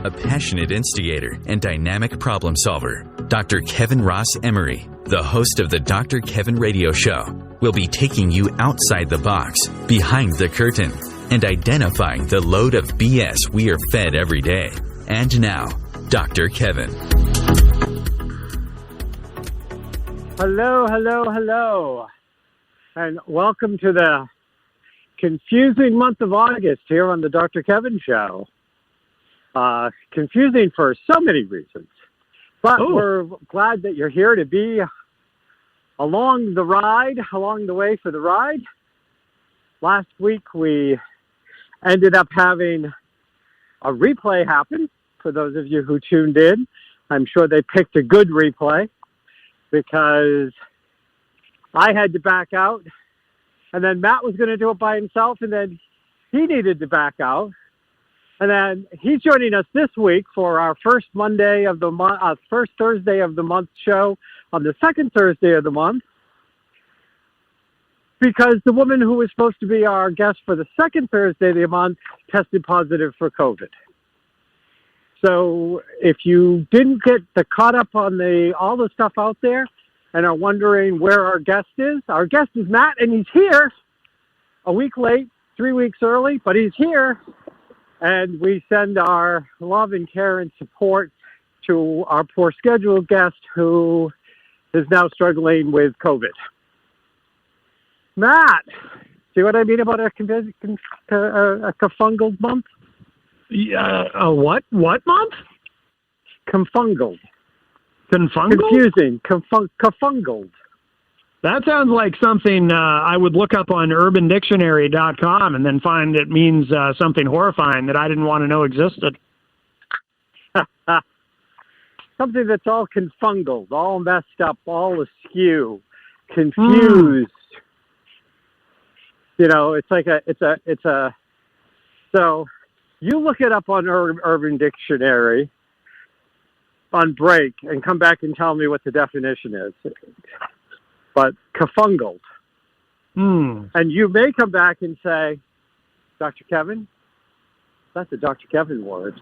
a passionate instigator and dynamic problem solver. Dr. Kevin Ross Emery, the host of the Dr. Kevin Radio Show, will be taking you outside the box, behind the curtain, and identifying the load of BS we are fed every day. And now, Dr. Kevin. Hello, hello, hello, and welcome to the confusing month of August here on the Dr. Kevin Show. Confusing for so many reasons, but we're glad that you're here to be along the way for the ride. Last week we ended up having a replay happen. For those of you who tuned in, I'm sure they picked a good replay, because I had to back out, and then Matt was going to do it by himself, and then he needed to back out. And then he's joining us this week for our first Monday of the month, first Thursday of the month show on the second Thursday of the month, because the woman who was supposed to be our guest for the second Thursday of the month tested positive for COVID. So if you didn't get caught up on all the stuff out there and are wondering where our guest is Matt, and he's here a week late, 3 weeks early, but he's here. And we send our love and care and support to our poor scheduled guest who is now struggling with COVID. Matt, see what I mean about a confungal month? A what month? Confungal. Confungal? Confusing. Confungal. That sounds like something I would look up on urbandictionary.com and then find it means something horrifying that I didn't want to know existed. Something that's all confungled, all messed up, all askew, confused. You know, it's a. So you look it up on Urban Dictionary on break and come back and tell me what the definition is. But confungled. And you may come back and say, Dr. Kevin, that's a Dr. Kevin word.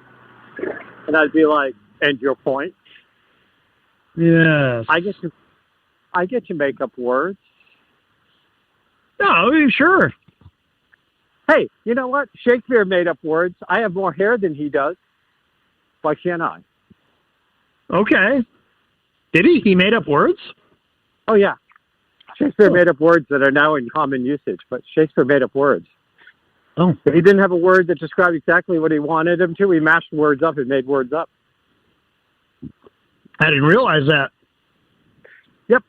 And I'd be like, and your point? Yes. I get to make up words. No, sure. Hey, you know what? Shakespeare made up words. I have more hair than he does. Why can't I? Okay. Did he? He made up words? Oh, yeah. Shakespeare made up words that are now in common usage, but Shakespeare made up words. Oh. If he didn't have a word that described exactly what he wanted him to, he mashed words up and made words up. I didn't realize that. Yep.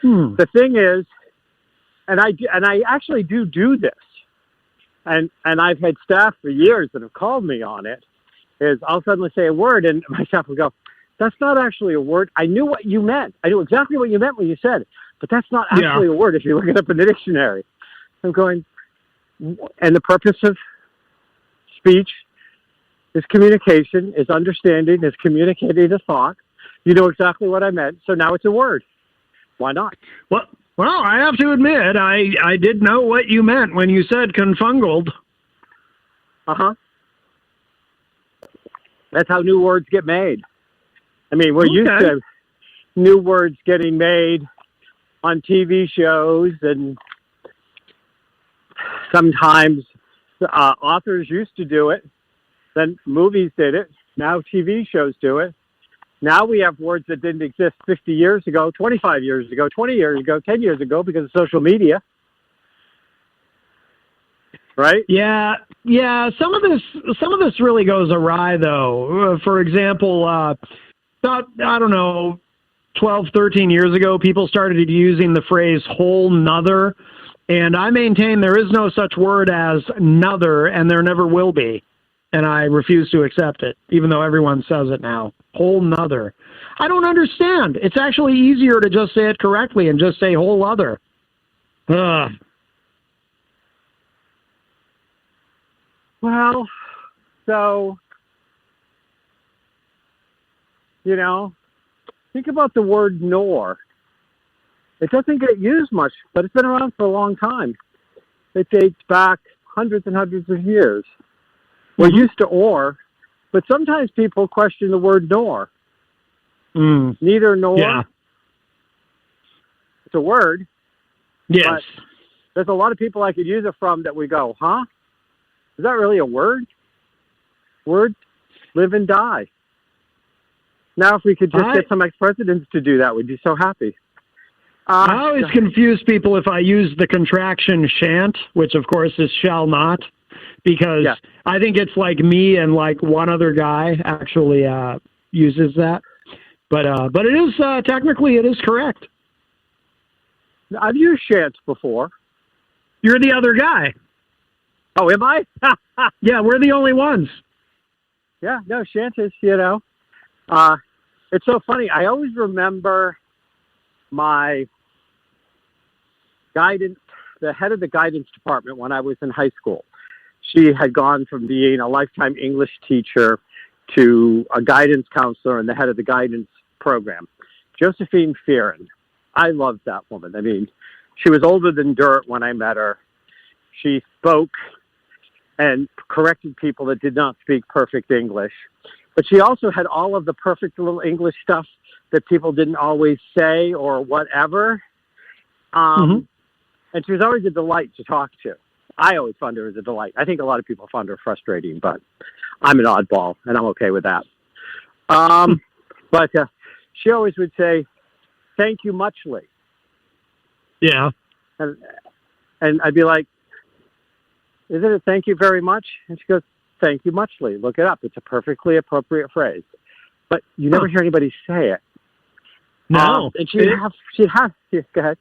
The thing is, and I actually do this, and I've had staff for years that have called me on it, is I'll suddenly say a word, and my staff will go, that's not actually a word. I knew what you meant. I knew exactly what you meant when you said it. But that's not actually a word if you look it up in the dictionary. I'm going, and the purpose of speech is communication, is understanding, is communicating a thought. You know exactly what I meant, so now it's a word. Why not? Well, I have to admit, I did know what you meant when you said confungled. Uh-huh. That's how new words get made. I mean, we're used to new words getting made on TV shows, and sometimes authors used to do it. Then movies did it. Now TV shows do it. Now we have words that didn't exist 50 years ago, 25 years ago, 20 years ago, 10 years ago because of social media. Right? Yeah. Some of this really goes awry, though. For example, about, I don't know, 12, 13 years ago, people started using the phrase whole nother, and I maintain there is no such word as nother, and there never will be, and I refuse to accept it, even though everyone says it now. Whole nother. I don't understand. It's actually easier to just say it correctly and just say whole other. Ugh. Well, so, you know, think about the word nor. It doesn't get used much, but it's been around for a long time. It dates back hundreds and hundreds of years. We're used to or, But sometimes people question the word nor. Neither nor. Yeah. It's a word. Yes. But there's a lot of people I could use it from that we go, huh? Is that really a word? Words live and die. Now, if we could just get some ex-presidents to do that, we'd be so happy. I always confuse people if I use the contraction shan't, which of course is shall not, because I think it's like me and like one other guy actually uses that. But it is technically it is correct. I've used shan't before. You're the other guy. Oh, am I? Yeah, we're the only ones. Yeah, no, shan't is, it's so funny. I always remember my guidance, the head of the guidance department when I was in high school. She had gone from being a lifetime English teacher to a guidance counselor and the head of the guidance program. Josephine Fearon. I loved that woman. I mean, she was older than dirt when I met her. She spoke and corrected people that did not speak perfect English. But she also had all of the perfect little English stuff that people didn't always say or whatever. And she was always a delight to talk to. I always found her as a delight. I think a lot of people found her frustrating, but I'm an oddball, and I'm okay with that. But she always would say, "Thank you muchly." Yeah. And I'd be like, "Isn't it thank you very much?" And she goes, "Thank you muchly. Look it up. It's a perfectly appropriate phrase." But you never hear anybody say it. No. And she'd have, go ahead.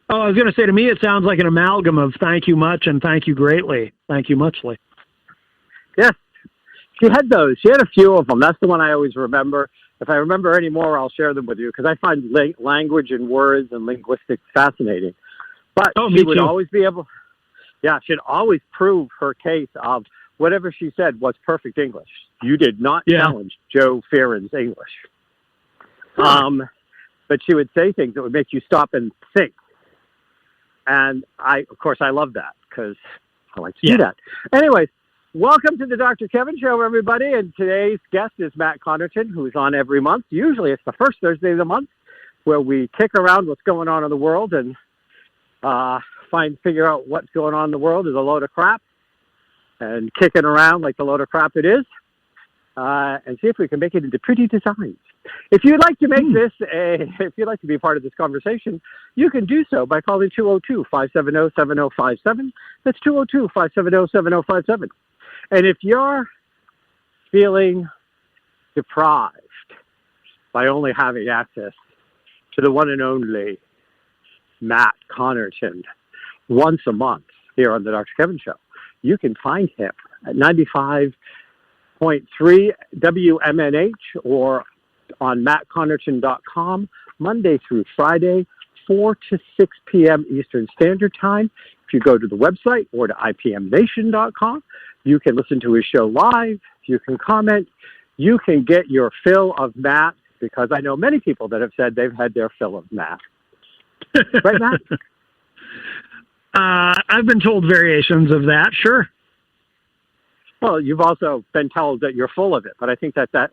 Oh, I was going to say, to me, it sounds like an amalgam of thank you much and thank you greatly. Thank you muchly. Yes. She had those. She had a few of them. That's the one I always remember. If I remember any more, I'll share them with you because I find language and words and linguistics fascinating. But she would always be able, she'd always prove her case of whatever she said was perfect English. You did not challenge Joe Fearon's English. But she would say things that would make you stop and think. And of course, I love that because I like to do that. Anyways, welcome to the Dr. Kevin Show, everybody. And today's guest is Matt Connarton, who's on every month. Usually it's the first Thursday of the month where we kick around what's going on in the world and figure out what's going on in the world is a load of crap and kick it around like the load of crap it is and see if we can make it into pretty designs. If you'd like to make if you'd like to be part of this conversation, you can do so by calling 202-570-7057. That's 202-570-7057. And if you're feeling deprived by only having access to the one and only Matt Connarton once a month here on the Dr. Kevin Show, you can find him at 95.3 WMNH or on mattconnerton.com Monday through Friday, 4 to 6 p.m. Eastern Standard Time. If you go to the website or to IPMNation.com, you can listen to his show live. You can comment. You can get your fill of Matt because I know many people that have said they've had their fill of Matt. Right, Matt? I've been told variations of that, sure. Well, you've also been told that you're full of it, but I think that had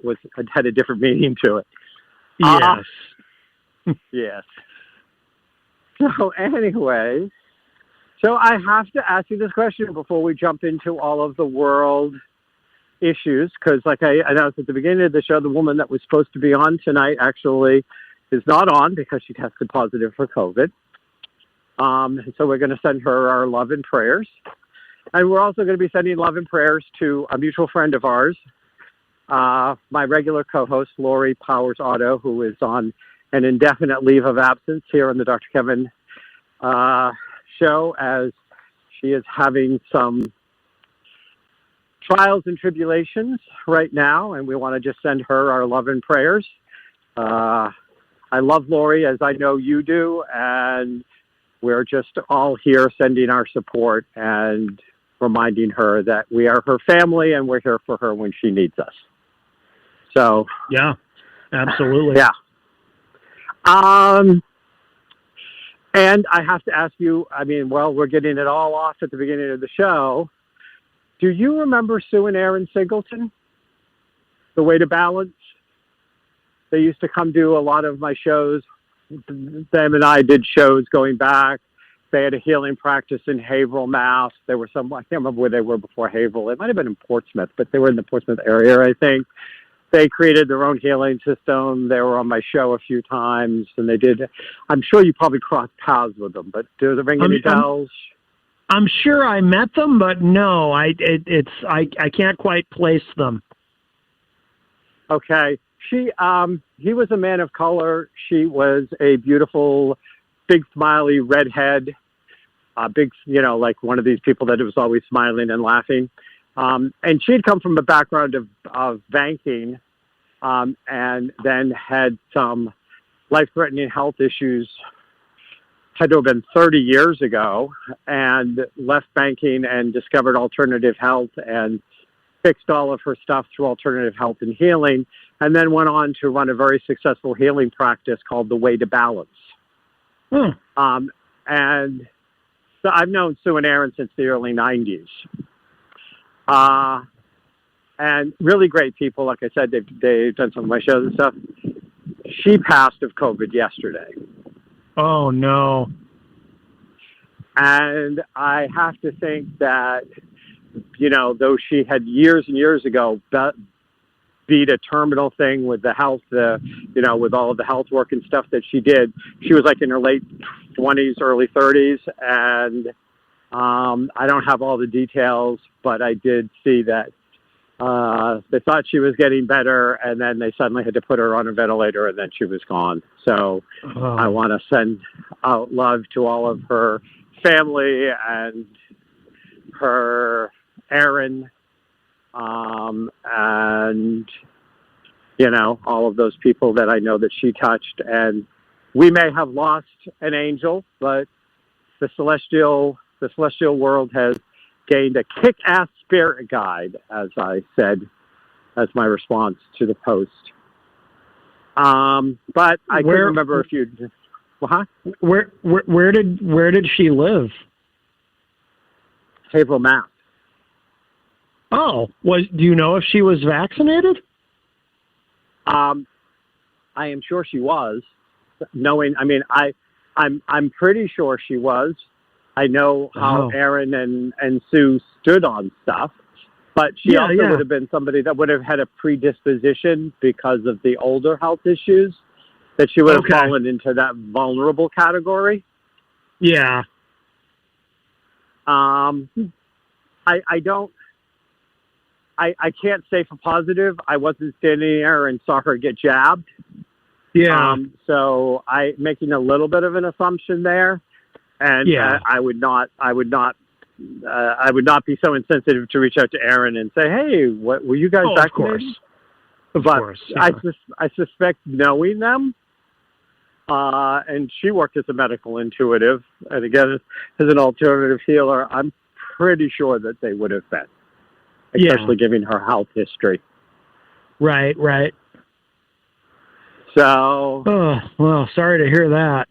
a different meaning to it. Yes. Yes. So anyway, I have to ask you this question before we jump into all of the world issues, because like I announced at the beginning of the show, the woman that was supposed to be on tonight actually is not on because she tested positive for COVID. And so we're going to send her our love and prayers. And we're also going to be sending love and prayers to a mutual friend of ours, my regular co-host, Lori Powers Otto, who is on an indefinite leave of absence here on the Dr. Kevin show, as she is having some trials and tribulations right now, and we want to just send her our love and prayers. I love Lori, as I know you do, and we're just all here sending our support and reminding her that we are her family and we're here for her when she needs us. So yeah, absolutely. Yeah. And I have to ask you, we're getting it all off at the beginning of the show. Do you remember Sue and Aaron Singleton? The Way to Balance. They used to come do a lot of my shows. Them and I did shows going back. They had a healing practice in Haverhill, Mass. There were some, I can't remember where they were before Haverhill. It might have been in Portsmouth, but they were in the Portsmouth area, I think. They created their own healing system. They were on my show a few times, and they did. I'm sure you probably crossed paths with them, but does it ring any bells? I'm sure I met them, but no, I can't quite place them. Okay. He was a man of color. She was a beautiful, big, smiley redhead, big, like one of these people that was always smiling and laughing. And she'd come from a background of banking, and then had some life-threatening health issues. Had to have been 30 years ago, and left banking and discovered alternative health and fixed all of her stuff through alternative health and healing, and then went on to run a very successful healing practice called The Way to Balance. And so I've known Sue and Aaron since the early 90s. And really great people. Like I said, they've done some of my shows and stuff. She passed of COVID yesterday. Oh, no. And I have to think that, though she had years and years ago beat a terminal thing with the health, with all of the health work and stuff that she did, she was like in her late 20s, early 30s. And I don't have all the details, but I did see that they thought she was getting better, and then they suddenly had to put her on a ventilator, and then she was gone. So I want to send out love to all of her family and her Aaron, and, all of those people that I know that she touched. And we may have lost an angel, but the celestial world has gained a kick-ass spirit guide, as I said, as my response to the post. But I couldn't remember if you. Huh? Where did she live? Haverhill, Mass. Oh, do you know if she was vaccinated? I am sure she was. I'm pretty sure she was. I know how Aaron and Sue stood on stuff, but she also would have been somebody that would have had a predisposition because of the older health issues, that she would have fallen into that vulnerable category. Yeah. I can't say for positive. I wasn't standing there and saw her get jabbed. Yeah. So I'm making a little bit of an assumption there. And I would not be so insensitive to reach out to Aaron and say, "Hey, what were you guys vaccinated?" Of course. Yeah. I suspect knowing them, and she worked as a medical intuitive, and again as an alternative healer. I'm pretty sure that they would have been, especially given her health history. Right. So. Oh well, sorry to hear that.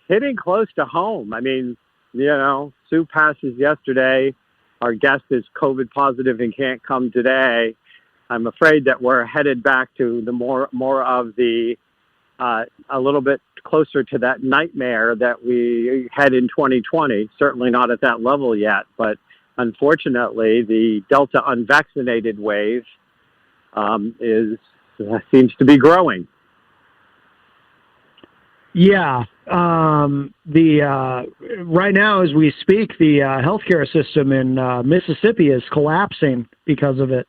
Hitting close to home. I mean, Sue passes yesterday. Our guest is COVID positive and can't come today. I'm afraid that we're headed back to the more of the, a little bit closer to that nightmare that we had in 2020. Certainly not at that level yet, but unfortunately, the Delta unvaccinated wave seems to be growing. Yeah. Right now, as we speak, the healthcare system in Mississippi is collapsing because of it.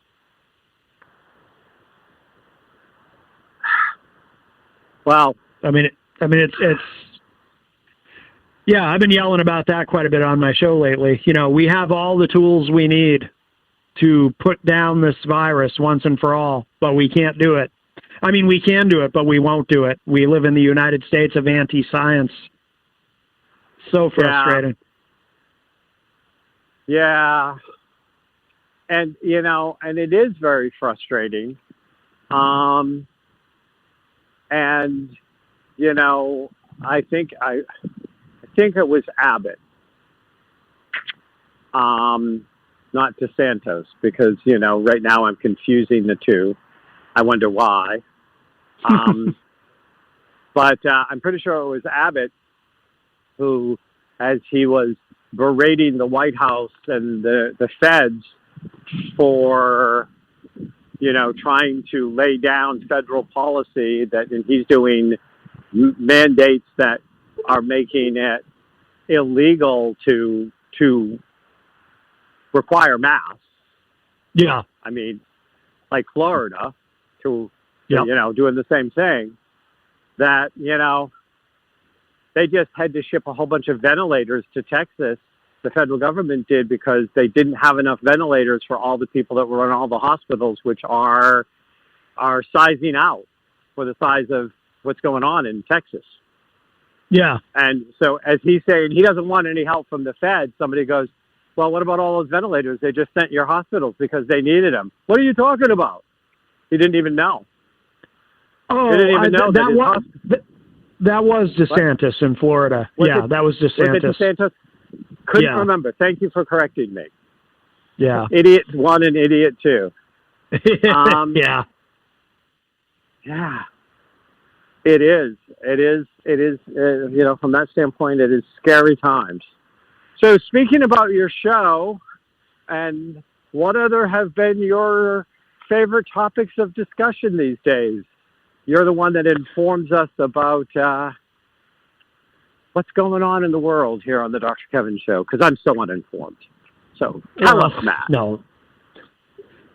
Well, it's yeah, I've been yelling about that quite a bit on my show lately. We have all the tools we need to put down this virus once and for all, but we can't do it. We can do it, but we won't do it. We live in the United States of anti-science. So frustrating. Yeah. And, and it is very frustrating. And, I think it was Abbott, not DeSantis, because, right now I'm confusing the two. I wonder why. But I'm pretty sure it was Abbott who, as he was berating the White House and the feds for, trying to lay down federal policy, and he's doing mandates that are making it illegal to require masks. Yeah. I mean, like Florida, doing the same thing, that, they just had to ship a whole bunch of ventilators to Texas. The federal government did, because they didn't have enough ventilators for all the people that were in all the hospitals, which are sizing out for the size of what's going on in Texas. Yeah. And so as he's saying he doesn't want any help from the Fed, somebody goes, well, what about all those ventilators they just sent your hospitals because they needed them? What are you talking about? He didn't even know. Oh, he didn't even know that was DeSantis in Florida. That was DeSantis. Was it DeSantis? Couldn't remember. Thank you for correcting me. Yeah. Idiot one and idiot two. Yeah. Yeah. It is. From that standpoint, it is scary times. So speaking about your show, and what other have been your favorite topics of discussion these days? You're the one that informs us about what's going on in the world here on the Dr. Kevin Show, because I'm so uninformed. So tell us, Matt. No,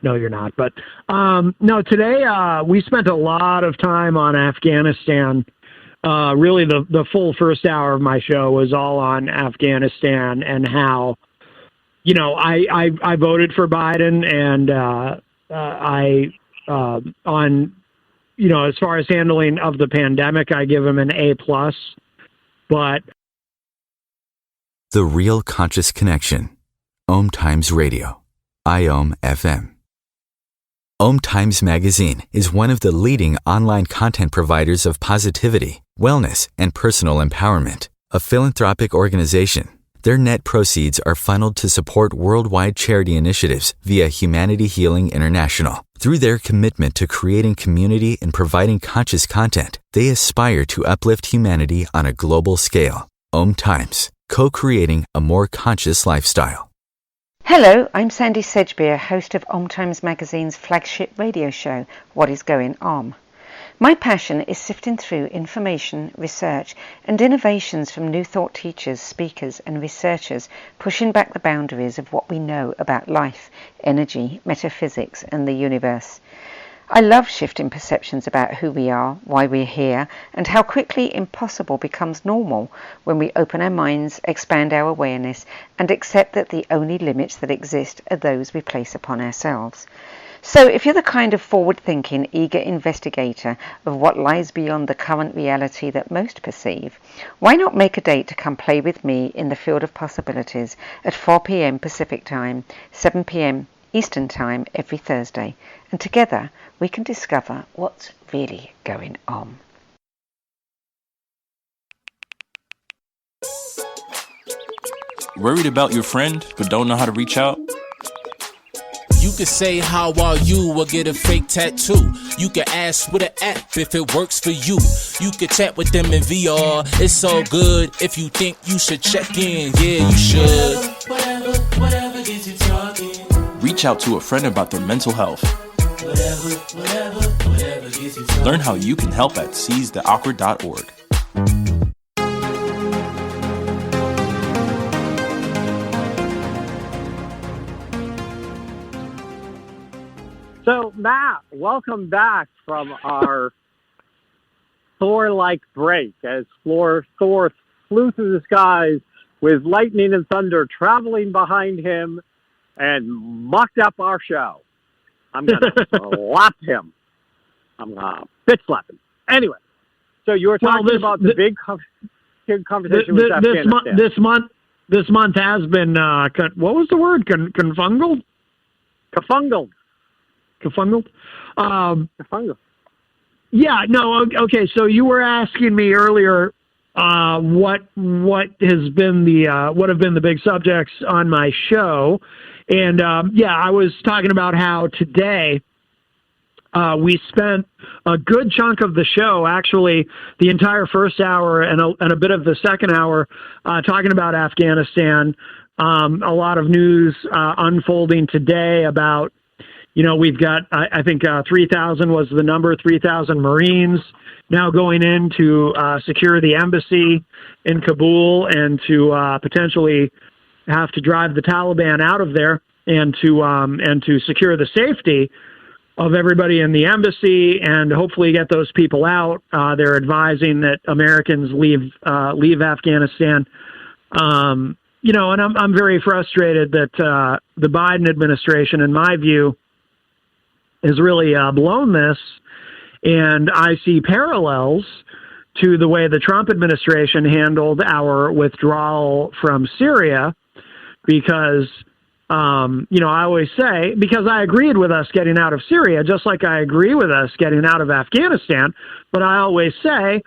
you're not. But no, today we spent a lot of time on Afghanistan. Really, the full first hour of my show was all on Afghanistan and how, I voted for Biden, and as far as handling of the pandemic, I give him an A+. But The Real Conscious Connection. OMTimes Radio. IOM FM. OMTimes Magazine is one of the leading online content providers of positivity, wellness, and personal empowerment. A philanthropic organization, their net proceeds are funneled to support worldwide charity initiatives via Humanity Healing International. Through their commitment to creating community and providing conscious content, they aspire to uplift humanity on a global scale. OMTimes, co-creating a more conscious lifestyle. Hello, I'm Sandy Sedgbeer, host of OMTimes Magazine's flagship radio show, What is Going On? My passion is sifting through information, research, and innovations from new thought teachers, speakers, and researchers pushing back the boundaries of what we know about life, energy, metaphysics, and the universe. I love shifting perceptions about who we are, why we're here, and how quickly impossible becomes normal when we open our minds, expand our awareness, and accept that the only limits that exist are those we place upon ourselves. So if you're the kind of forward-thinking, eager investigator of what lies beyond the current reality that most perceive, why not make a date to come play with me in the field of possibilities at 4 p.m. Pacific Time, 7 p.m. Eastern Time every Thursday, and together we can discover what's really going on. Worried about your friend but don't know how to reach out? You could say how are you or get a fake tattoo. You could ask with an app if it works for you. You could chat with them in VR. It's so good. If you think you should check in, yeah, you should. Whatever gets you talking. Reach out to a friend about their mental health. Whatever gets you talking. Learn how you can help at seizetheawkward.org. So, Matt, welcome back from our Thor-like break as Thor flew through the skies with lightning and thunder traveling behind him and mucked up our show. I'm going to slap him. I'm going to bitch slap him. Anyway, so you were talking about the big conversation with Afghanistan. This month has been, what was the word? Confungled? Kafungled. Kafungled? Kafungled. Yeah, no, okay, so you were asking me earlier what have been the big subjects on my show, And I was talking about how today we spent a good chunk of the show, actually the entire first hour and a bit of the second hour, talking about Afghanistan. A lot of news unfolding today about, we've got, I think 3,000 was the number, 3,000 Marines now going in to secure the embassy in Kabul and to potentially have to drive the Taliban out of there and to secure the safety of everybody in the embassy and hopefully get those people out. They're advising that Americans leave Afghanistan. And I'm very frustrated that the Biden administration, in my view, has really blown this. And I see parallels to the way the Trump administration handled our withdrawal from Syria, because, I always say, because I agreed with us getting out of Syria, just like I agree with us getting out of Afghanistan, but I always say,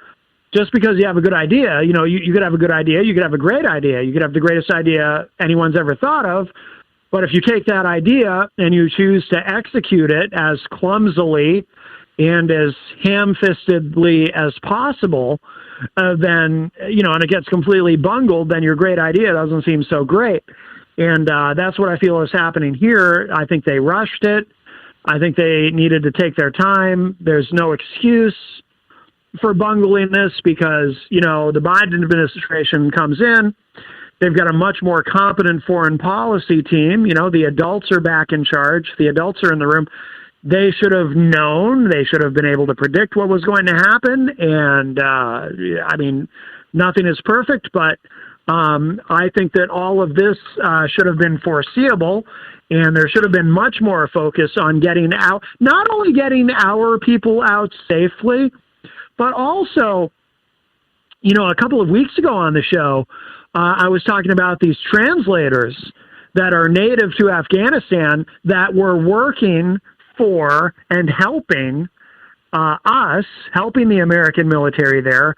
just because you have a good idea, you could have a good idea, you could have a great idea, you could have the greatest idea anyone's ever thought of, but if you take that idea and you choose to execute it as clumsily and as ham-fistedly as possible, then, and it gets completely bungled, then your great idea doesn't seem so great. And that's what I feel is happening here. I think they rushed it. I think they needed to take their time. There's no excuse for bungling this because, the Biden administration comes in. They've got a much more competent foreign policy team. The adults are back in charge. The adults are in the room. They should have known. They should have been able to predict what was going to happen. And, nothing is perfect, but I think that all of this should have been foreseeable, and there should have been much more focus on getting out, not only getting our people out safely, but also, a couple of weeks ago on the show, I was talking about these translators that are native to Afghanistan that were working for and helping us, helping the American military there.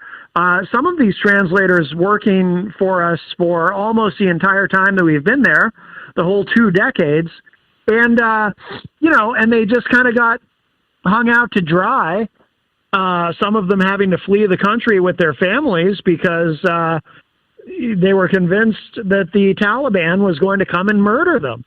Some of these translators working for us for almost the entire time that we've been there, the whole 2 decades. And, and they just kind of got hung out to dry. Some of them having to flee the country with their families because they were convinced that the Taliban was going to come and murder them.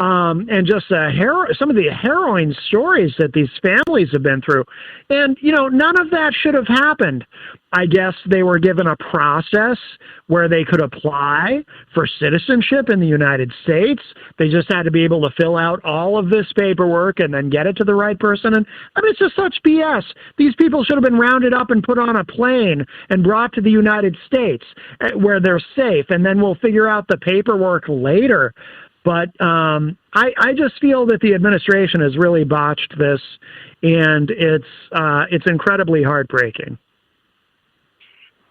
And just some of the harrowing stories that these families have been through. And, none of that should have happened. I guess they were given a process where they could apply for citizenship in the United States. They just had to be able to fill out all of this paperwork and then get it to the right person. And it's just such BS. These people should have been rounded up and put on a plane and brought to the United States where they're safe. And then we'll figure out the paperwork later. But I just feel that the administration has really botched this, and it's incredibly heartbreaking.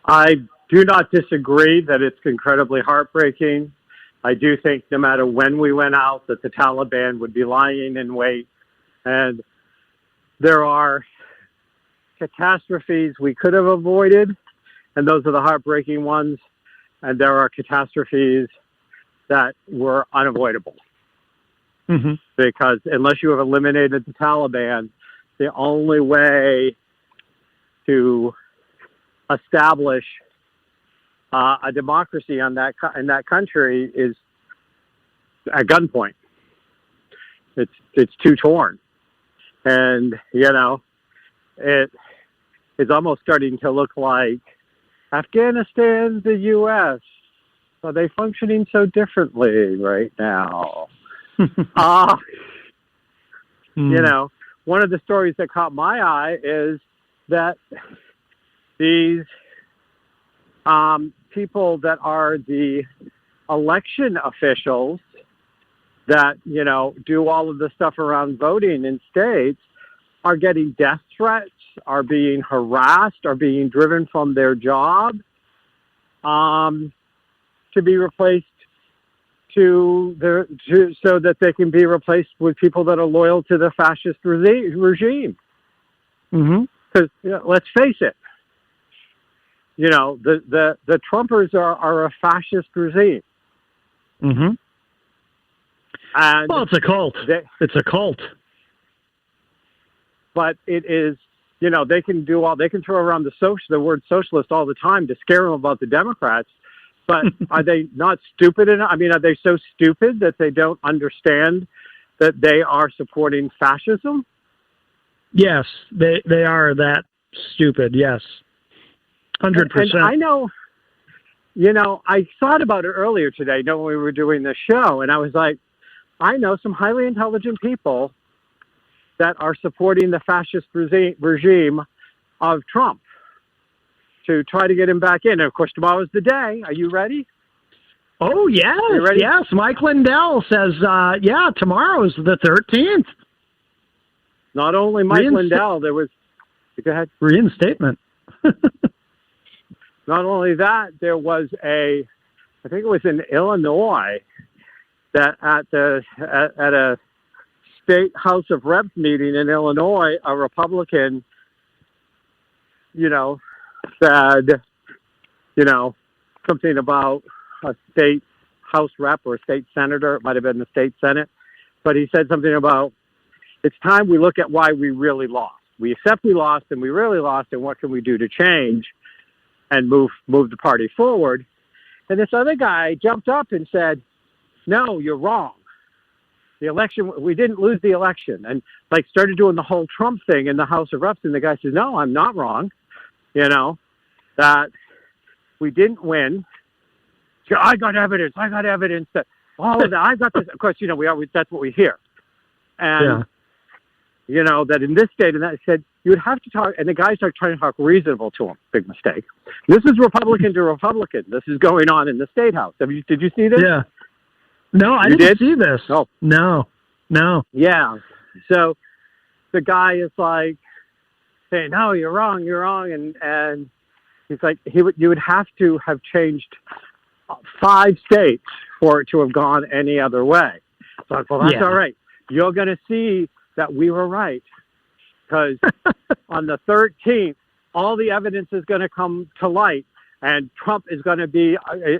I do not disagree that it's incredibly heartbreaking. I do think no matter when we went out, that the Taliban would be lying in wait, and there are catastrophes we could have avoided, and those are the heartbreaking ones, and there are catastrophes that were unavoidable. Mm-hmm. Because unless you have eliminated the Taliban, the only way to establish a democracy in that country is at gunpoint. It's too torn, and it is almost starting to look like Afghanistan's the U.S. Are they functioning so differently right now? One of the stories that caught my eye is that these people that are the election officials that, do all of the stuff around voting in states are getting death threats, are being harassed, are being driven from their job. To be replaced so that they can be replaced with people that are loyal to the fascist regime. Mm-hmm. Because let's face it, the Trumpers are a fascist regime. Mm-hmm. And well, it's a cult. It's a cult. But it is, they can throw around the word socialist all the time to scare them about the Democrats. But are they not stupid enough? I mean, are they so stupid that they don't understand that they are supporting fascism? Yes, they are that stupid. Yes, 100%. And I know, I thought about it earlier today, when we were doing this show, and I was like, I know some highly intelligent people that are supporting the fascist regime of Trump to try to get him back in. And of course, tomorrow's the day. Are you ready? Oh, yes. Yes. Mike Lindell says, tomorrow is the 13th. Not only Mike Lindell, there was, go ahead. Reinstatement. Not only that, there was I think it was in Illinois, that at a state House of Reps meeting in Illinois, a Republican, said, something about a state House rep or a state senator. It might have been the state Senate. But he said something about, it's time we look at why we really lost. We accept we lost and we really lost, and what can we do to change and move the party forward? And this other guy jumped up and said, no, you're wrong. The election, we didn't lose the election. And started doing the whole Trump thing in the House of Reps. And the guy says, no, I'm not wrong. That we didn't win. I got evidence that all of that. I got this. Of course, that's what we hear. And, that in this state, and that said, you would have to talk, and the guys are trying to talk reasonable to him. Big mistake. This is Republican to Republican. This is going on in the State House. Did you see this? Yeah. No, I didn't see this. Oh. No. Yeah. So the guy is saying, no, you're wrong. And he's like, you would have to have changed 5 states for it to have gone any other way. So I'm like, well, that's all right. You're going to see that we were right. Because on the 13th, all the evidence is going to come to light. And Trump is going to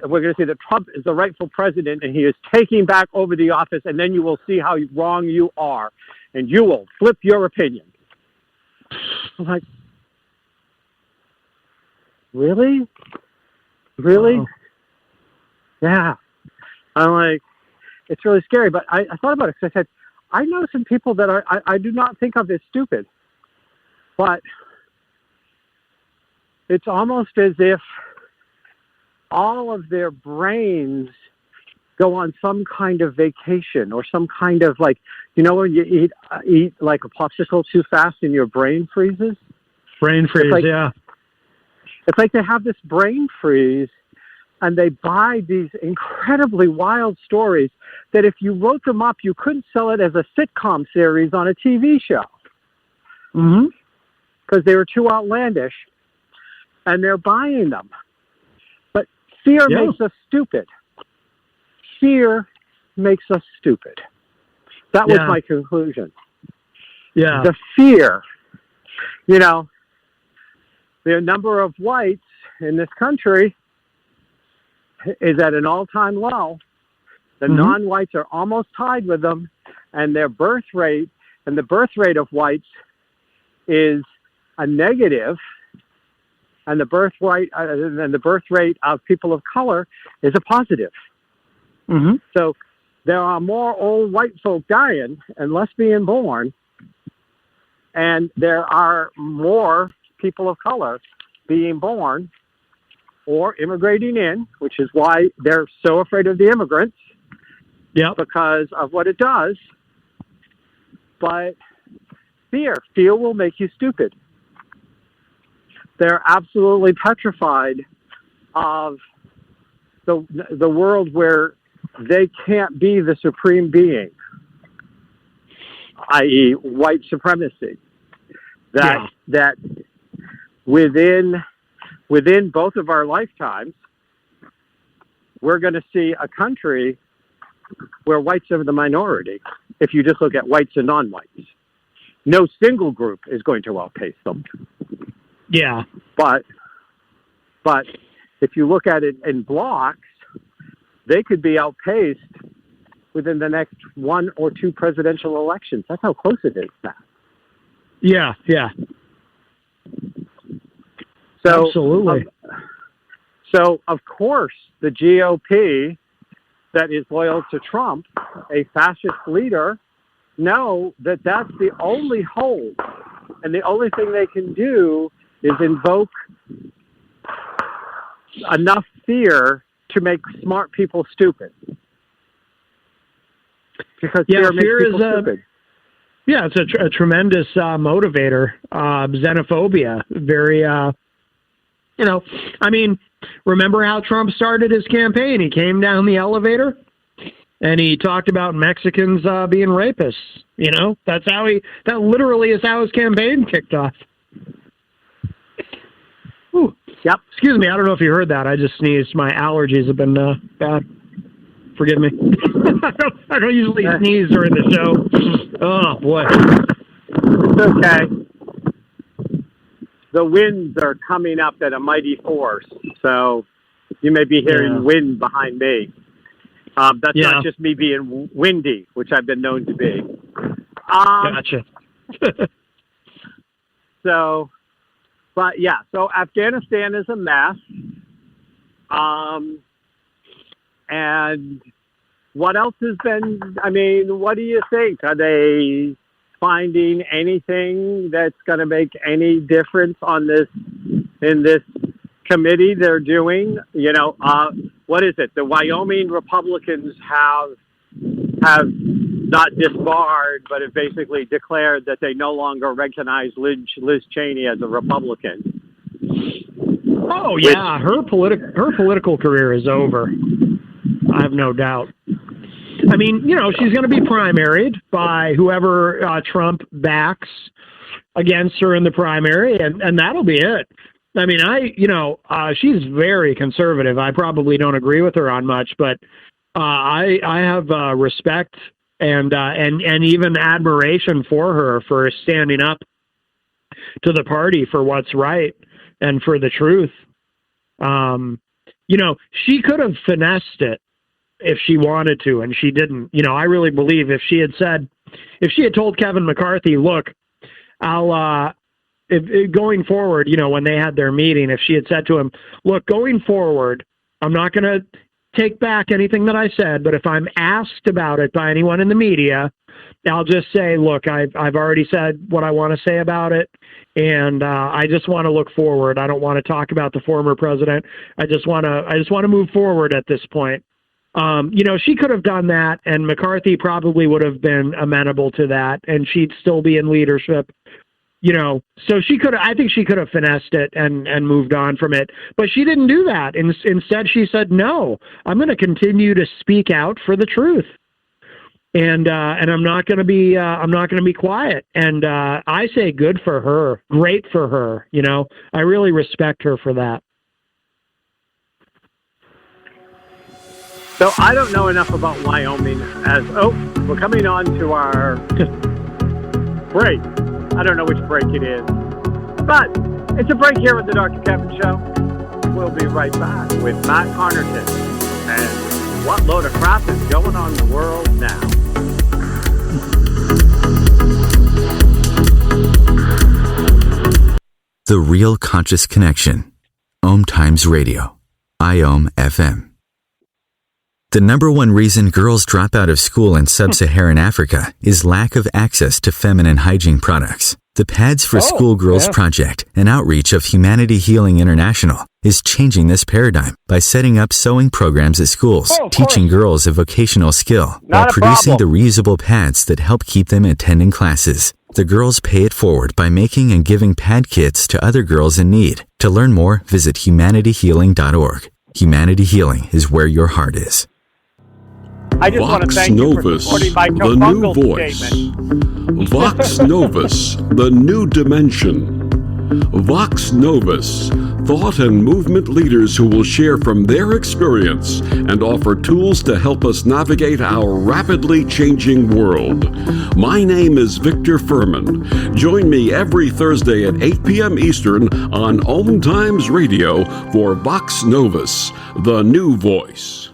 we're going to see that Trump is the rightful president and he is taking back over the office. And then you will see how wrong you are. And you will flip your opinion. I'm like, really? Really? Wow. Yeah. I'm like, it's really scary. But I thought about it because I said, I know some people that I do not think of as stupid. But it's almost as if all of their brains go on some kind of vacation or some kind of when you eat like a popsicle too fast and your brain freezes. Brain freeze, yeah. It's like they have this brain freeze and they buy these incredibly wild stories that if you wrote them up, you couldn't sell it as a sitcom series on a TV show. Mm-hmm. Because they were too outlandish, and they're buying them. But fear makes us stupid. Fear makes us stupid. That was my conclusion. Yeah. The fear. The number of whites in this country is at an all-time low. The non-whites are almost tied with them, and their birth rate, and the birth rate of whites is a negative, and the birth rate of people of color is a positive. Mm-hmm. So there are more old white folk dying and less being born, and there are more people of color being born or immigrating in, which is why they're so afraid of the immigrants. Yeah, because of what it does. But fear will make you stupid. They're absolutely petrified of the world where they can't be the supreme being, i.e., white supremacy. That within both of our lifetimes, we're going to see a country where whites are the minority. If you just look at whites and non-whites, no single group is going to outpace them. Yeah, but if you look at it in blocks, they could be outpaced within the next 1 or 2 presidential elections. That's how close it is now. Yeah. So, absolutely. So, of course, the GOP that is loyal to Trump, a fascist leader, know that that's the only hold. And the only thing they can do is invoke enough fear to make smart people stupid. Because fear makes people stupid. Yeah, it's a tremendous motivator. Xenophobia, very, remember how Trump started his campaign? He came down the elevator and he talked about Mexicans being rapists. That literally is how his campaign kicked off. Ooh. Yep. Excuse me, I don't know if you heard that. I just sneezed. My allergies have been bad. Forgive me. I don't usually sneeze during the show. Oh, boy. It's okay. The winds are coming up at a mighty force, so you may be hearing wind behind me. That's not just me being windy, which I've been known to be. Gotcha. So Afghanistan is a mess. And what else has been, what do you think? Are they finding anything that's going to make any difference in this committee they're doing? What is it? The Wyoming Republicans have not disbarred, but have basically declared that they no longer recognize Liz Cheney as a Republican. Oh yeah, her political career is over. I have no doubt. She's going to be primaried by whoever Trump backs against her in the primary, and that'll be it. She's very conservative. I probably don't agree with her on much, but I have respect and even admiration for her for standing up to the party for what's right and for the truth. She could have finessed it if she wanted to, and she didn't. I really believe if she had told Kevin McCarthy, look, going forward, when they had their meeting, if she had said to him, look, going forward, I'm not going to take back anything that I said, but if I'm asked about it by anyone in the media, I'll just say, look, I've already said what I want to say about it, and I just want to look forward. I don't want to talk about the former president. I just want to move forward at this point. She could have done that, and McCarthy probably would have been amenable to that, and she'd still be in leadership. So I think she could have finessed it and moved on from it, but she didn't do that. Instead, she said, no, I'm going to continue to speak out for the truth. And I'm not going to be quiet. And I say good for her, great for her. I really respect her for that. So I don't know enough about Wyoming we're coming on to our break. I don't know which break it is, but it's a break here at the Dr. Kevin Show. We'll be right back with Matt Connarton and what load of crap is going on in the world now. The Real Conscious Connection. OMTimes Radio. IOM FM. The number one reason girls drop out of school in sub-Saharan Africa is lack of access to feminine hygiene products. The Pads for Schoolgirls Project, an outreach of Humanity Healing International, is changing this paradigm by setting up sewing programs at schools, teaching girls a vocational skill, while producing the reusable pads that help keep them attending classes. The girls pay it forward by making and giving pad kits to other girls in need. To learn more, visit humanityhealing.org. Humanity Healing is where your heart is. I just want to thank you for supporting my new voice. Statement. Vox Novus, the new dimension. Vox Novus, thought and movement leaders who will share from their experience and offer tools to help us navigate our rapidly changing world. My name is Victor Furman. Join me every Thursday at 8 p.m. Eastern on OMTimes Radio for Vox Novus, the new voice.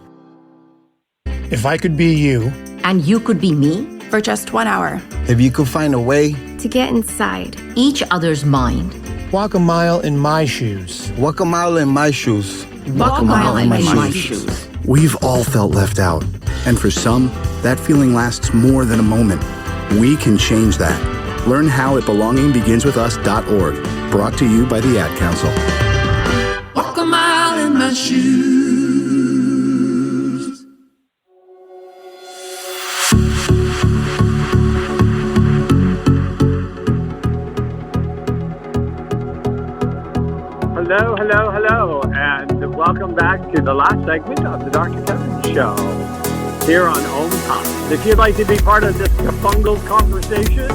If I could be you. And you could be me. For just 1 hour. If you could find a way to get inside each other's mind. Walk a mile in my shoes. Walk a mile in my shoes. Walk a mile in my shoes. We've all felt left out. And for some, that feeling lasts more than a moment. We can change that. Learn how at belongingbeginswithus.org. Brought to you by the Ad Council. Walk a mile in my shoes. Hello, hello, hello, and welcome back to the last segment of the Dr. Kevin Show here on OMTimes. If you'd like to be part of this fungal conversation,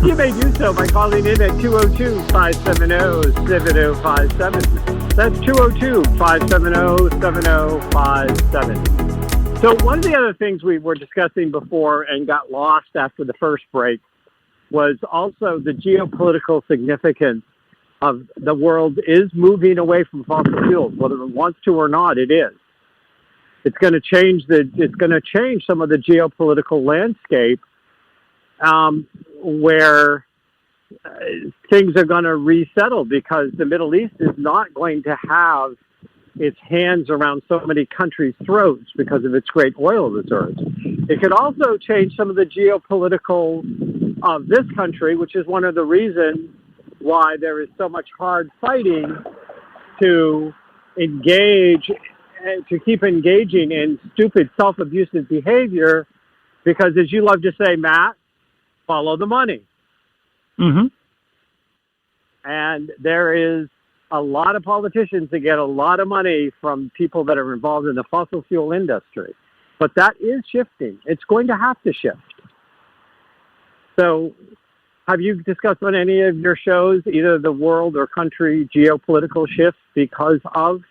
you may do so by calling in at 202-570-7057. That's 202-570-7057. So one of the other things we were discussing before and got lost after the first break was also the geopolitical significance of the world is moving away from fossil fuels, whether it wants to or not. It is. It's going to change some of the geopolitical landscape, where things are going to resettle because the Middle East is not going to have its hands around so many countries' throats because of its great oil reserves. It could also change some of the geopolitical of this country, which is one of the reasons why there is so much hard fighting to keep engaging in stupid self-abusive behavior, because as you love to say, Matt, follow the money. Mm-hmm. And there is a lot of politicians that get a lot of money from people that are involved in the fossil fuel industry. But that is shifting. It's going to have to shift. So have you discussed on any of your shows either the world or country geopolitical shifts because of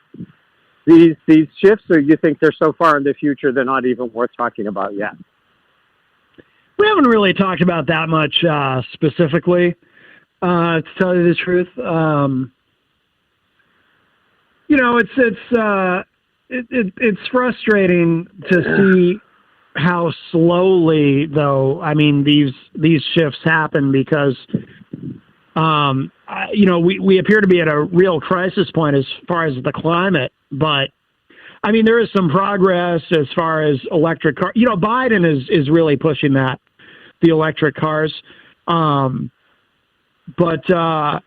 these shifts, or you think they're so far in the future they're not even worth talking about yet? We haven't really talked about that much specifically, to tell you the truth. It's frustrating to see how slowly, though, I mean, these shifts happen because, we appear to be at a real crisis point as far as the climate. But, I mean, there is some progress as far as electric cars. Biden is really pushing the electric cars. But we're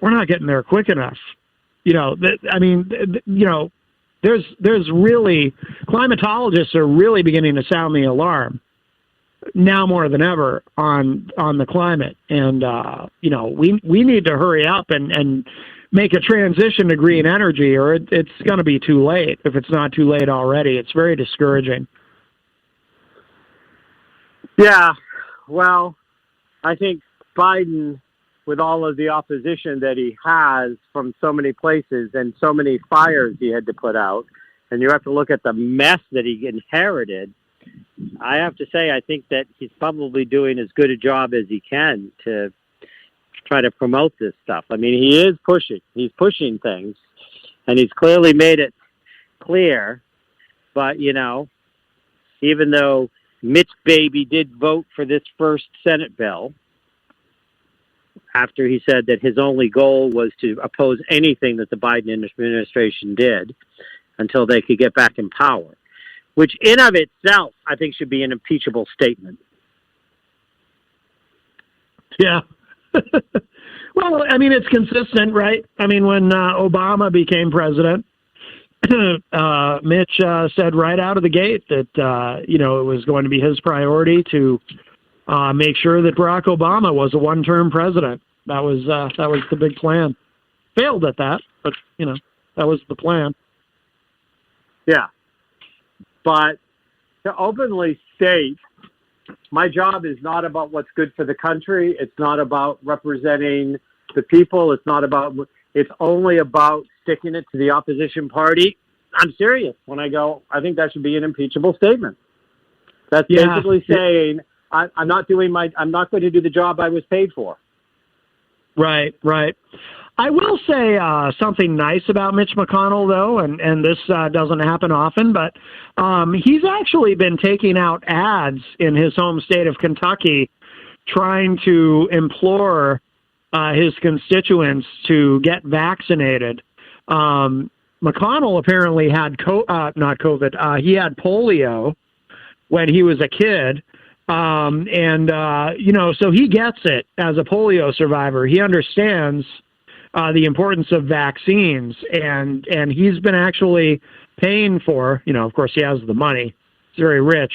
not getting there quick enough. There's really, climatologists are really beginning to sound the alarm now more than ever on the climate. And, we need to hurry up and make a transition to green energy, or it's going to be too late if it's not too late already. It's very discouraging. Yeah, well, I think Biden, with all of the opposition that he has from so many places and so many fires he had to put out, and you have to look at the mess that he inherited, I have to say I think that he's probably doing as good a job as he can to try to promote this stuff. I mean, he is pushing. He's pushing things, and he's clearly made it clear. But, even though Mitch Baby did vote for this first Senate bill, after he said that his only goal was to oppose anything that the Biden administration did until they could get back in power, which in of itself, I think, should be an impeachable statement. Yeah. Well, I mean, it's consistent, right? I mean, when Obama became president, Mitch said right out of the gate that, it was going to be his priority to make sure that Barack Obama was a one-term president. That was the big plan. Failed at that, but, that was the plan. Yeah. But to openly state, my job is not about what's good for the country. It's not about representing the people. It's only about sticking it to the opposition party. I'm serious when I go, I think that should be an impeachable statement. That's basically saying I'm not going to do the job I was paid for. Right. I will say something nice about Mitch McConnell, though, and this doesn't happen often, but he's actually been taking out ads in his home state of Kentucky trying to implore his constituents to get vaccinated. McConnell apparently had not COVID. He had polio when he was a kid. So he gets it as a polio survivor. He understands the importance of vaccines, and he's been actually paying for, of course he has the money. He's very rich,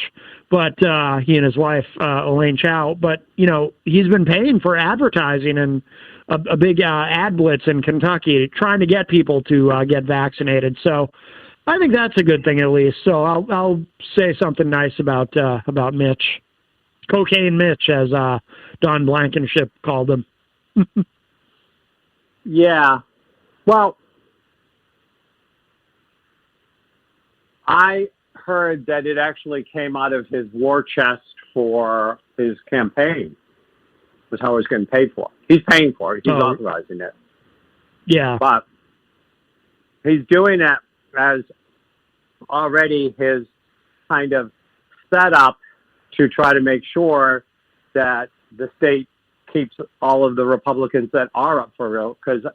but he and his wife, Elaine Chao, but, he's been paying for advertising and a big ad blitz in Kentucky trying to get people to get vaccinated. So I think that's a good thing at least. So I'll say something nice about Mitch. Cocaine Mitch, as Don Blankenship called him. Yeah. Well, I heard that it actually came out of his war chest for his campaign. Was how it was getting paid for. He's paying for it. He's authorizing it. Yeah. But he's doing it as already his kind of setup to try to make sure that the state keeps all of the Republicans that are up for real. Because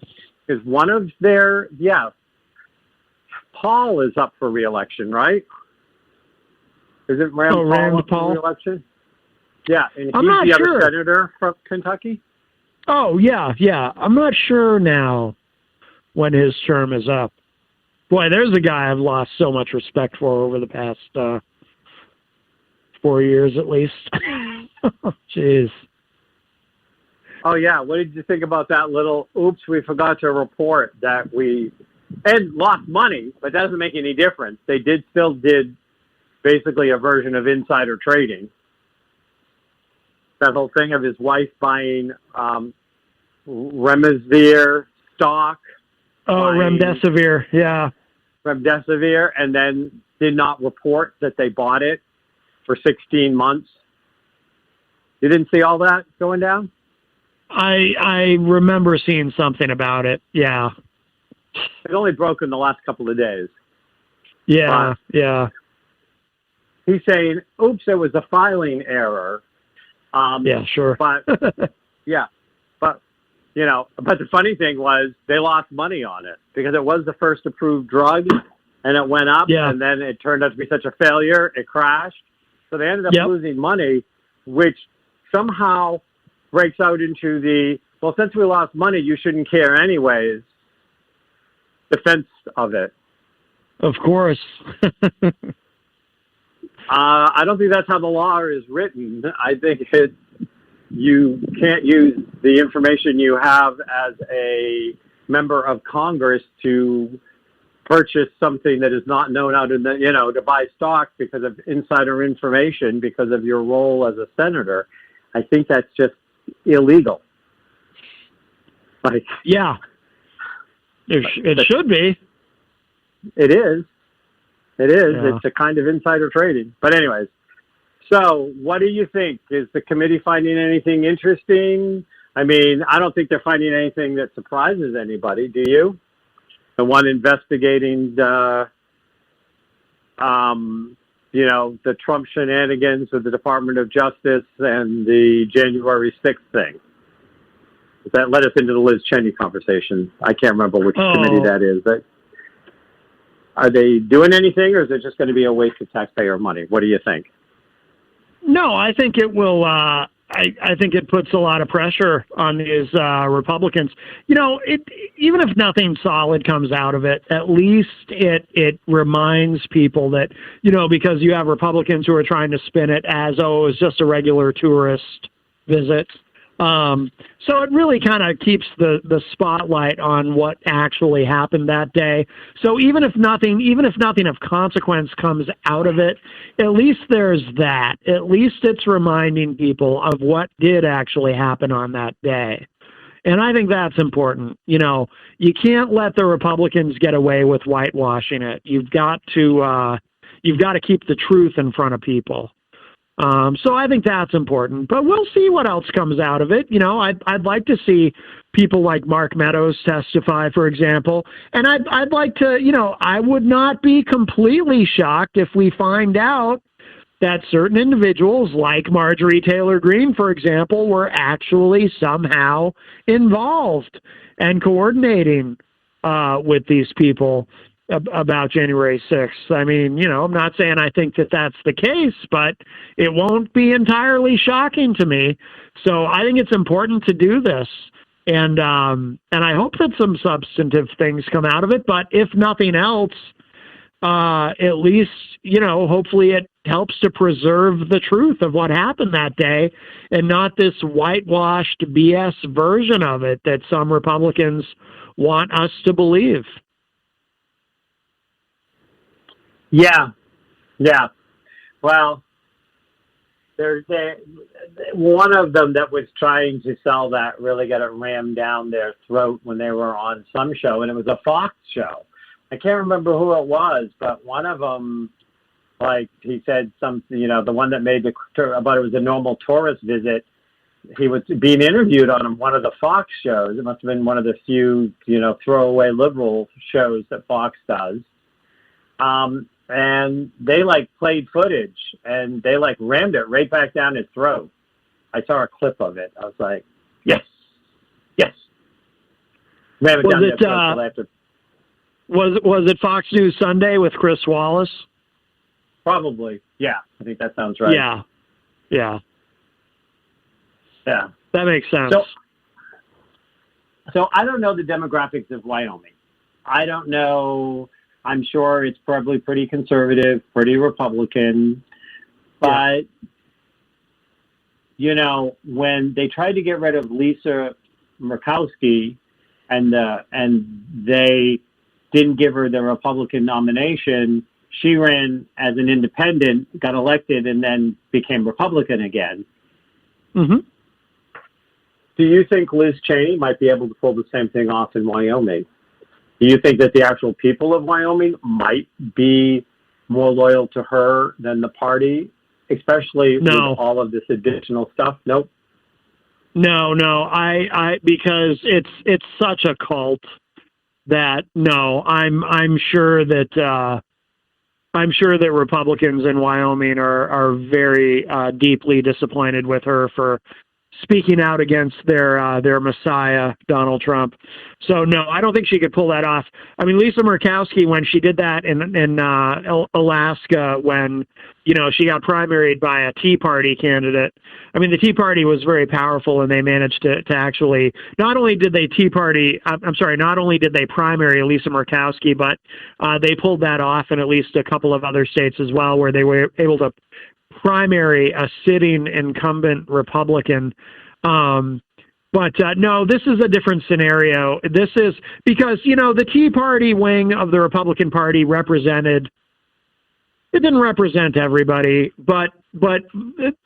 one of their, Paul is up for re-election, right? Is it Rand Paul up for re-election? Yeah, and he's the other senator from Kentucky? Oh, yeah. I'm not sure now when his term is up. Boy, there's a guy I've lost so much respect for over the past 4 years at least. Jeez. Oh, yeah. What did you think about that little, we forgot to report that and lost money, but that doesn't make any difference. They still did basically a version of insider trading. That whole thing of his wife buying Remdesivir stock. Oh, Remdesivir, yeah. Remdesivir, and then did not report that they bought it for 16 months. You didn't see all that going down? I remember seeing something about it, yeah. It only broke in the last couple of days. Yeah, yeah. He's saying, it was a filing error. Yeah, sure. But but the funny thing was they lost money on it because it was the first approved drug, and it went up, and then it turned out to be such a failure, it crashed. So they ended up losing money, which somehow breaks out into since we lost money, you shouldn't care anyways. Defense of it. Of course. I don't think that's how the law is written. I think you can't use the information you have as a member of Congress to purchase something that is not known out in the, to buy stock because of insider information because of your role as a senator. I think that's just illegal. Yeah. It should be. It is. It is. Yeah. It's a kind of insider trading. But anyways, so what do you think? Is the committee finding anything interesting? I mean, I don't think they're finding anything that surprises anybody. Do you? The one investigating the Trump shenanigans with the Department of Justice and the January 6th thing. That led us into the Liz Cheney conversation. I can't remember which committee that is. But are they doing anything, or is it just going to be a waste of taxpayer money? What do you think? No, I think it will. I think it puts a lot of pressure on these Republicans. Even if nothing solid comes out of it, at least it reminds people that, because you have Republicans who are trying to spin it as, it was just a regular tourist visit. So it really kind of keeps the spotlight on what actually happened that day. So even if nothing of consequence comes out of it, at least there's that. At least it's reminding people of what did actually happen on that day. And I think that's important. You can't let the Republicans get away with whitewashing it. You've got to keep the truth in front of people. So I think that's important, but we'll see what else comes out of it. I'd like to see people like Mark Meadows testify, for example, and I'd like to, I would not be completely shocked if we find out that certain individuals like Marjorie Taylor Greene, for example, were actually somehow involved and coordinating with these people about January 6th. I mean, I'm not saying I think that that's the case, but it won't be entirely shocking to me. So I think it's important to do this. And I hope that some substantive things come out of it. But if nothing else, at least, hopefully it helps to preserve the truth of what happened that day and not this whitewashed BS version of it that some Republicans want us to believe. Yeah. Well, there's one of them that was trying to sell that really got it rammed down their throat when they were on some show, and it was a Fox show. I can't remember who it was, but one of them, like he said something, the one that made about it was a normal tourist visit. He was being interviewed on one of the Fox shows. It must have been one of the few, throwaway liberal shows that Fox does. And they played footage and they rammed it right back down his throat. I saw a clip of it. I was like, yes. Ram it down his throat. Was it Fox News Sunday with Chris Wallace? Probably. Yeah. I think that sounds right. Yeah. That makes sense. So I don't know the demographics of Wyoming. I don't know. I'm sure it's probably pretty conservative, pretty Republican. But, when they tried to get rid of Lisa Murkowski and they didn't give her the Republican nomination, she ran as an independent, got elected, and then became Republican again. Mm-hmm. Do you think Liz Cheney might be able to pull the same thing off in Wyoming? Do you think that the actual people of Wyoming might be more loyal to her than the party, especially with all of this additional stuff? Nope. No. I because it's such a cult that I'm sure that Republicans in Wyoming are very deeply disappointed with her for speaking out against their messiah, Donald Trump. So no, I don't think she could pull that off. I mean, Lisa Murkowski, when she did that in Alaska, when she got primaried by a Tea Party candidate. I mean, the Tea Party was very powerful, and they managed to actually not only did they primary Lisa Murkowski, but they pulled that off in at least a couple of other states as well, where they were able to primary a sitting incumbent Republican. But no, this is a different scenario. This is because, the Tea Party wing of the Republican Party didn't represent everybody, but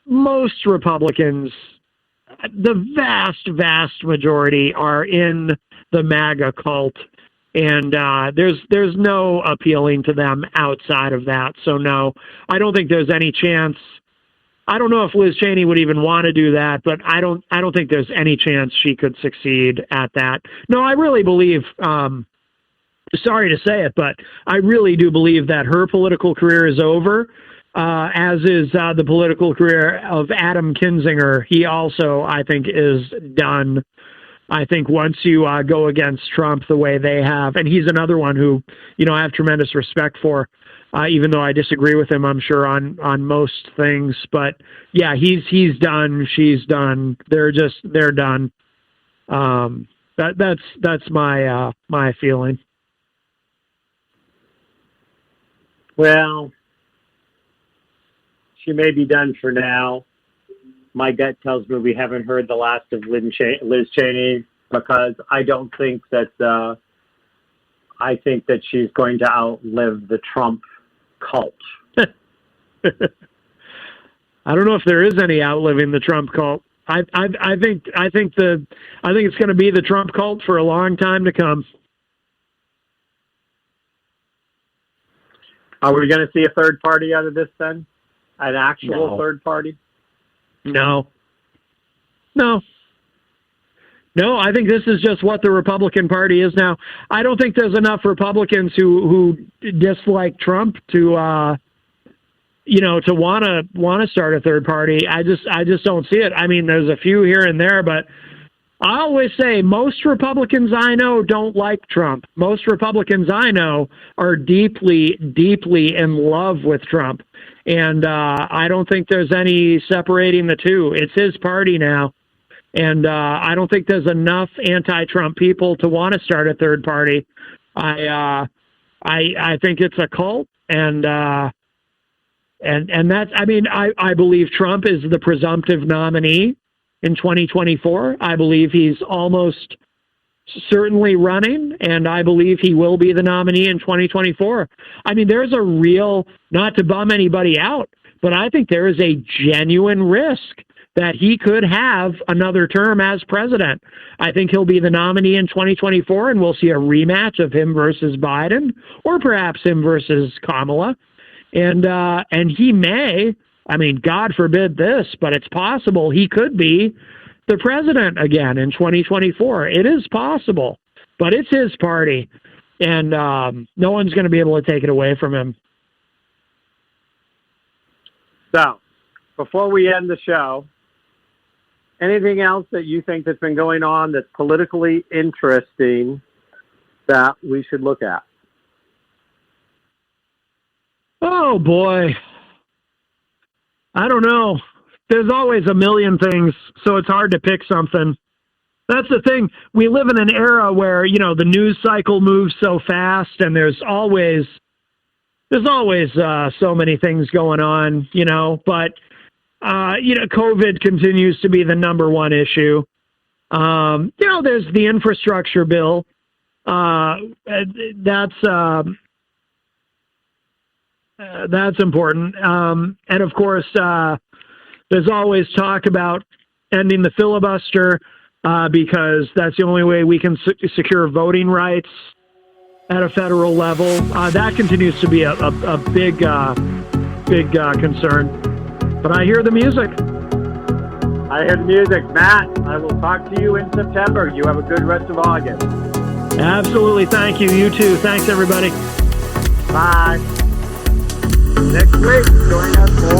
most Republicans, the vast majority, are in the MAGA cult. And there's no appealing to them outside of that. So no, I don't think there's any chance. I don't know if Liz Cheney would even want to do that, but I don't think there's any chance she could succeed at that. No, I really believe. Sorry to say it, but I really do believe that her political career is over. As is the political career of Adam Kinzinger. He also, I think, is done. I think once you go against Trump the way they have, and he's another one who, I have tremendous respect for, even though I disagree with him, I'm sure, on most things. But yeah, he's done. She's done. They're done. That's my feeling. Well, she may be done for now. My gut tells me we haven't heard the last of Liz Cheney, because I don't think that I think that she's going to outlive the Trump cult. I don't know if there is any outliving the Trump cult. I think it's going to be the Trump cult for a long time to come. Are we going to see a third party out of this then? An actual third party? No, I think this is just what the Republican Party is now. I don't think there's enough Republicans who dislike Trump to want to start a third party. I just don't see it. I mean, there's a few here and there, but I always say most Republicans I know don't like Trump. Most Republicans I know are deeply, deeply in love with Trump. And I don't think there's any separating the two. It's his party now. And I don't think there's enough anti-Trump people to want to start a third party. I think it's a cult, and that's. I mean, I believe Trump is the presumptive nominee in 2024. I believe he's almost certainly running, and I believe he will be the nominee in 2024. I mean, there's a real, not to bum anybody out, but I think there is a genuine risk that he could have another term as president. I think he'll be the nominee in 2024, and we'll see a rematch of him versus Biden, or perhaps him versus Kamala. And he may, I mean, God forbid this, but it's possible he could be the president again in 2024. It is possible, but it's his party, and no one's going to be able to take it away from him. So, before we end the show, anything else that you think that's been going on that's politically interesting that we should look at? Oh, boy. I don't know. There's always a million things, so it's hard to pick something. That's the thing. We live in an era where, the news cycle moves so fast, and there's always so many things going on, but COVID continues to be the number one issue. There's the infrastructure bill. That's important. And of course, there's always talk about ending the filibuster because that's the only way we can secure voting rights at a federal level. That continues to be a big concern. But I hear the music. I hear the music. Matt, I will talk to you in September. You have a good rest of August. Absolutely. Thank you. You too. Thanks, everybody. Bye. Next week, join us for